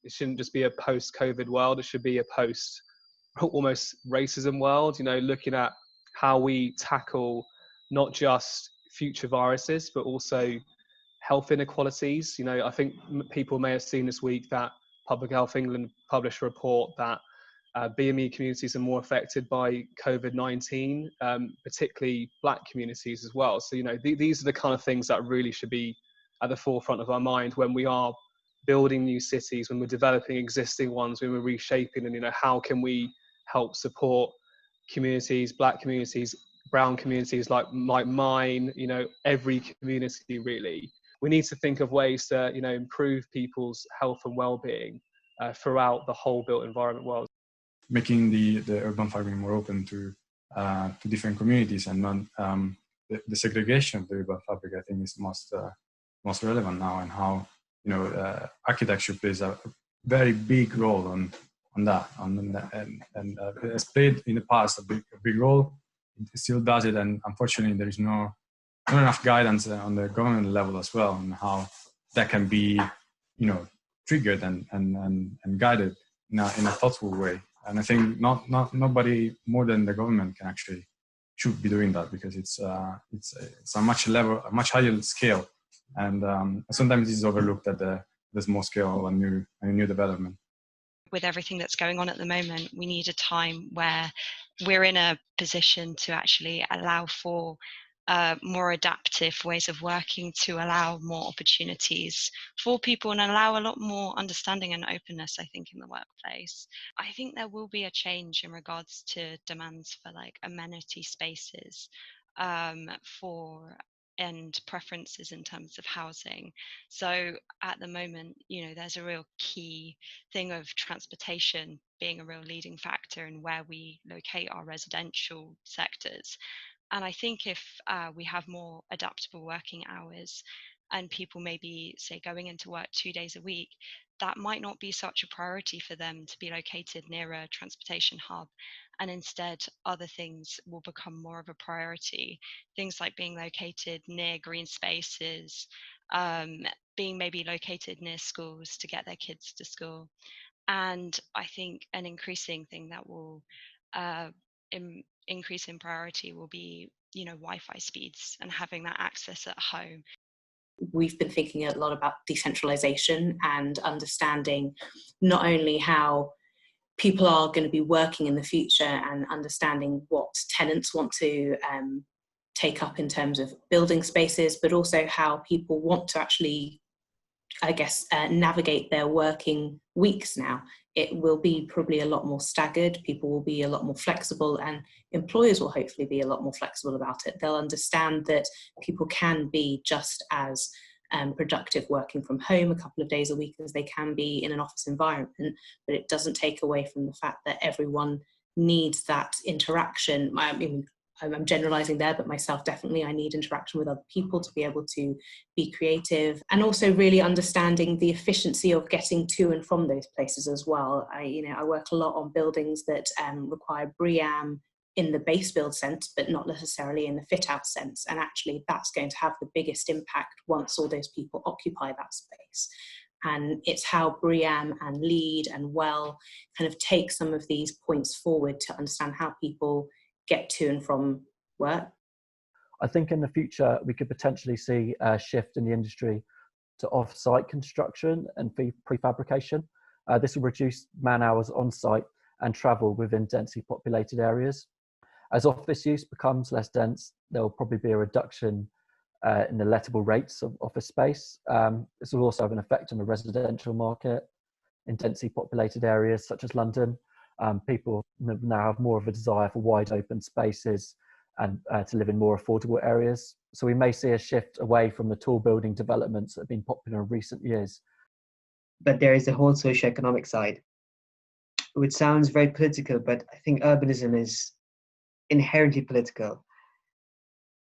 It shouldn't just be a post-COVID world. It should be a post almost racism world, looking at how we tackle not just future viruses, but also health inequalities. I think people may have seen this week that Public Health England published a report that BME communities are more affected by COVID-19, particularly Black communities as well. So, these are the kind of things that really should be at the forefront of our mind when we are building new cities, when we're developing existing ones, when we're reshaping them. How can we help support communities, Black communities, brown communities like mine, every community really. We need to think of ways to, improve people's health and well-being throughout the whole built environment world. Making the urban farming more open to different communities and not the segregation of the urban fabric, I think is most relevant now, and how architecture plays a very big role on that, and has played in the past a big role. It still does it, and unfortunately there is not enough guidance on the government level as well on how that can be triggered and guided in a thoughtful way. And I think nobody more than the government should be doing that, because it's a much higher scale, and sometimes it's overlooked at the small scale of a new development. With everything that's going on at the moment, we need a time where we're in a position to actually allow for more adaptive ways of working, to allow more opportunities for people and allow a lot more understanding and openness, I think, in the workplace. I think there will be a change in regards to demands for amenity spaces and preferences in terms of housing. So at the moment, there's a real key thing of transportation being a real leading factor in where we locate our residential sectors. And I think if we have more adaptable working hours and people maybe, say, going into work 2 days a week, that might not be such a priority for them to be located near a transportation hub. And instead, other things will become more of a priority. Things like being located near green spaces, being maybe located near schools to get their kids to school. And I think an increasing thing that will increase in priority will be, Wi-Fi speeds and having that access at home. We've been thinking a lot about decentralization and understanding not only how people are going to be working in the future and understanding what tenants want to take up in terms of building spaces, but also how people want to actually, navigate their working weeks now. It will be probably a lot more staggered. People will be a lot more flexible, and employers will hopefully be a lot more flexible about it. They'll understand that people can be just as productive working from home a couple of days a week as they can be in an office environment, but it doesn't take away from the fact that everyone needs that interaction. I mean, I'm generalizing there, but myself definitely, I need interaction with other people to be able to be creative, and also really understanding the efficiency of getting to and from those places as well. I work a lot on buildings that require BREEAM in the base build sense, but not necessarily in the fit out sense. And actually that's going to have the biggest impact once all those people occupy that space. And it's how BREEAM and LEED and WELL kind of take some of these points forward to understand how people get to and from work. I think in the future we could potentially see a shift in the industry to off-site construction and prefabrication. This will reduce man hours on site and travel within densely populated areas. As office use becomes less dense, there will probably be a reduction in the lettable rates of office space. This will also have an effect on the residential market in densely populated areas such as London. People now have more of a desire for wide open spaces and to live in more affordable areas. So we may see a shift away from the tall building developments that have been popular in recent years. But there is a whole socioeconomic side, which sounds very political, but I think urbanism is inherently political.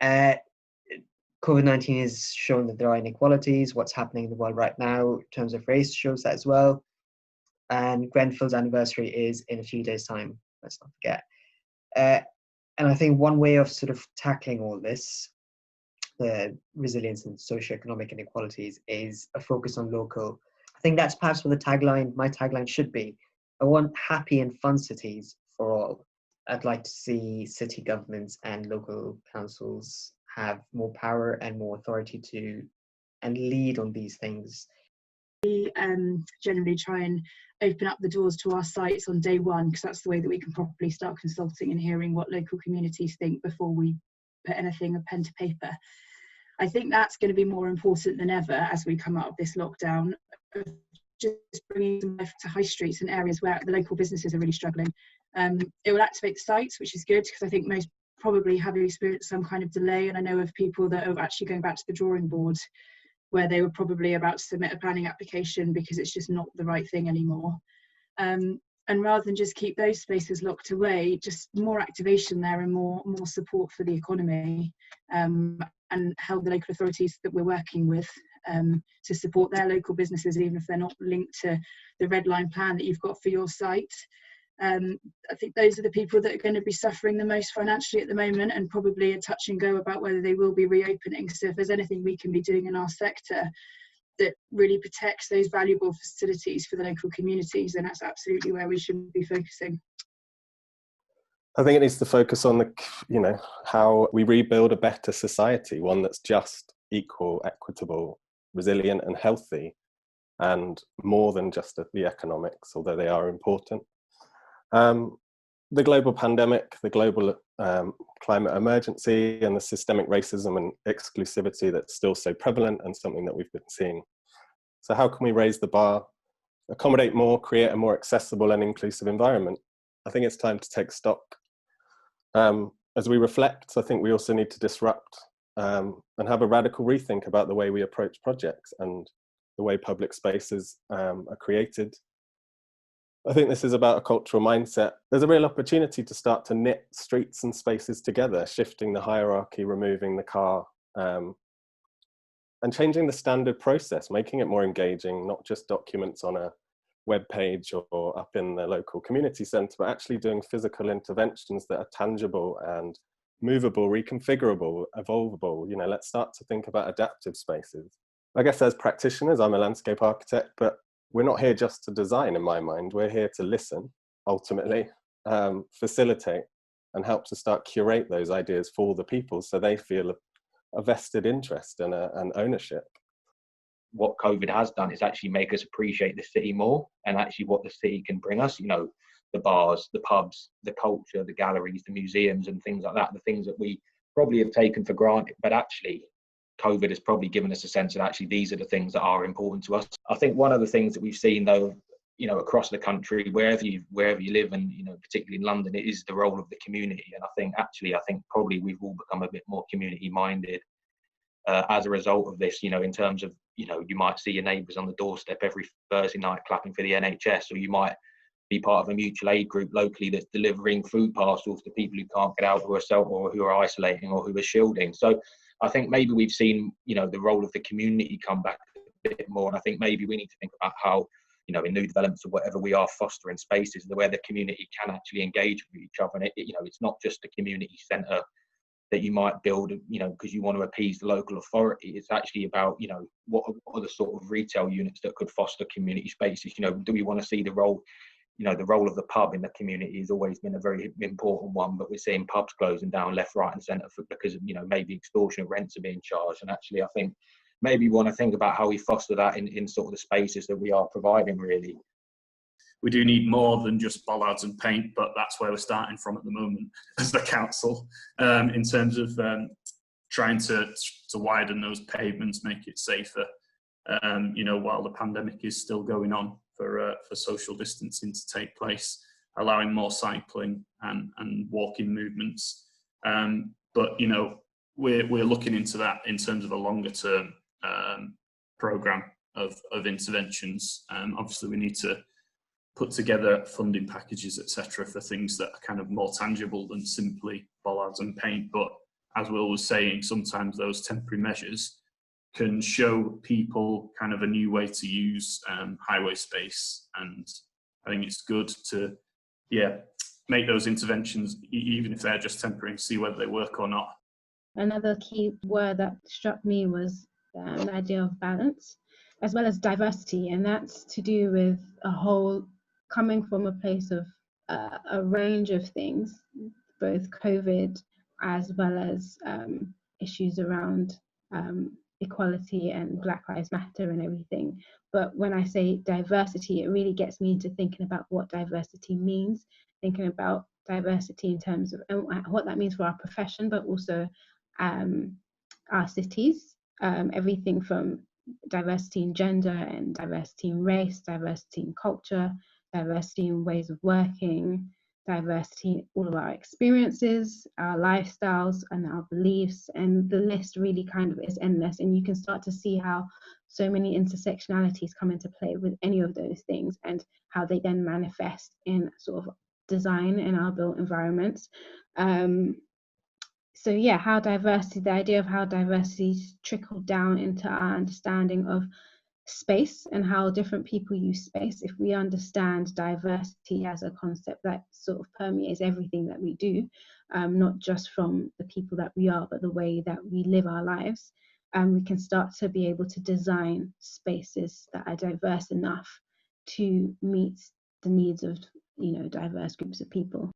COVID-19 has shown that there are inequalities. What's happening in the world right now in terms of race shows that as well. And Grenfell's anniversary is in a few days' time, let's not forget. And I think one way of sort of tackling all this, the resilience and socioeconomic inequalities, is a focus on local I think that's perhaps what my tagline should be. I want happy and fun cities for all. I'd like to see city governments and local councils have more power and more authority to and lead on these things. We generally try and open up the doors to our sites on day one, because that's the way that we can properly start consulting and hearing what local communities think before we put anything of pen to paper. I think that's going to be more important than ever as we come out of this lockdown, of just bringing some life to high streets and areas where the local businesses are really struggling. It will activate the sites, which is good, because I think most probably have experienced some kind of delay, and I know of people that are actually going back to the drawing board where they were probably about to submit a planning application because it's just not the right thing anymore. And rather than just keep those spaces locked away, just more activation there and more support for the economy, and help the local authorities that we're working with to support their local businesses, even if they're not linked to the red line plan that you've got for your site. I think those are the people that are going to be suffering the most financially at the moment, and probably a touch and go about whether they will be reopening. So if there's anything we can be doing in our sector that really protects those valuable facilities for the local communities, then that's absolutely where we should be focusing. I think it needs to focus on how we rebuild a better society, one that's just, equal, equitable, resilient and healthy, and more than just the economics, although they are important. The global pandemic, the global climate emergency, and the systemic racism and exclusivity that's still so prevalent, and something that we've been seeing. So how can we raise the bar, accommodate more, create a more accessible and inclusive environment? I think it's time to take stock. As we reflect, I think we also need to disrupt and have a radical rethink about the way we approach projects and the way public spaces are created. I think this is about a cultural mindset. There's a real opportunity to start to knit streets and spaces together, shifting the hierarchy, removing the car, and changing the standard process, making it more engaging, not just documents on a web page or up in the local community centre, but actually doing physical interventions that are tangible and movable, reconfigurable, evolvable. Let's start to think about adaptive spaces. I guess as practitioners, I'm a landscape architect, but we're not here just to design, in my mind. We're here to listen, ultimately, facilitate, and help to start curate those ideas for the people so they feel a vested interest and an ownership. What COVID has done is actually make us appreciate the city more, and actually what the city can bring us, the bars, the pubs, the culture, the galleries, the museums and things like that, the things that we probably have taken for granted, but actually COVID has probably given us a sense that actually these are the things that are important to us. I think one of the things that we've seen though, across the country, wherever you live, and particularly in London, it is the role of the community. And I think probably we've all become a bit more community minded as a result of this, in terms of, you might see your neighbours on the doorstep every Thursday night clapping for the NHS, or you might be part of a mutual aid group locally that's delivering food parcels to people who can't get out, who are or who are isolating, or who are shielding. So I think maybe we've seen, the role of the community come back a bit more. And I think maybe we need to think about how, in new developments or whatever, we are fostering spaces where the community can actually engage with each other. And it's not just a community centre that you might build, because you want to appease the local authority. It's actually about, what are the sort of retail units that could foster community spaces? Do we want to see the role? The role of the pub in the community has always been a very important one, but we're seeing pubs closing down left, right and centre because of, maybe extortionate rents are being charged. And actually, I think maybe we want to think about how we foster that in sort of the spaces that we are providing, really. We do need more than just bollards and paint, but that's where we're starting from at the moment as the council, in terms of trying to widen those pavements, make it safer, while the pandemic is still going on, for social distancing to take place, allowing more cycling and walking movements. But we're looking into that in terms of a longer term programme of interventions. Obviously, we need to put together funding packages, etc., for things that are kind of more tangible than simply bollards and paint. But as Will was saying, sometimes those temporary measures can show people kind of a new way to use highway space. And I think it's good to, make those interventions, even if they're just temporary, and see whether they work or not. Another key word that struck me was the idea of balance. as well as diversity, and that's to do with a whole coming from a place of a range of things, both COVID as well as issues around equality and Black Lives Matter and everything. But when I say diversity, it really gets me into thinking about what diversity means, thinking about diversity in terms of what that means for our profession, but also our cities, everything from diversity in gender and diversity in race, diversity in culture, diversity in ways of working, diversity in all of our experiences, our lifestyles and our beliefs, and the list really kind of is endless, and you can start to see how so many intersectionalities come into play with any of those things and how they then manifest in sort of design in our built environments. So yeah, how diversity, the idea of how diversity's trickled down into our understanding of space and how different people use space. If we understand diversity as a concept that sort of permeates everything that we do, not just from the people that we are, but the way that we live our lives, we can start to be able to design spaces that are diverse enough to meet the needs of, you know, diverse groups of people.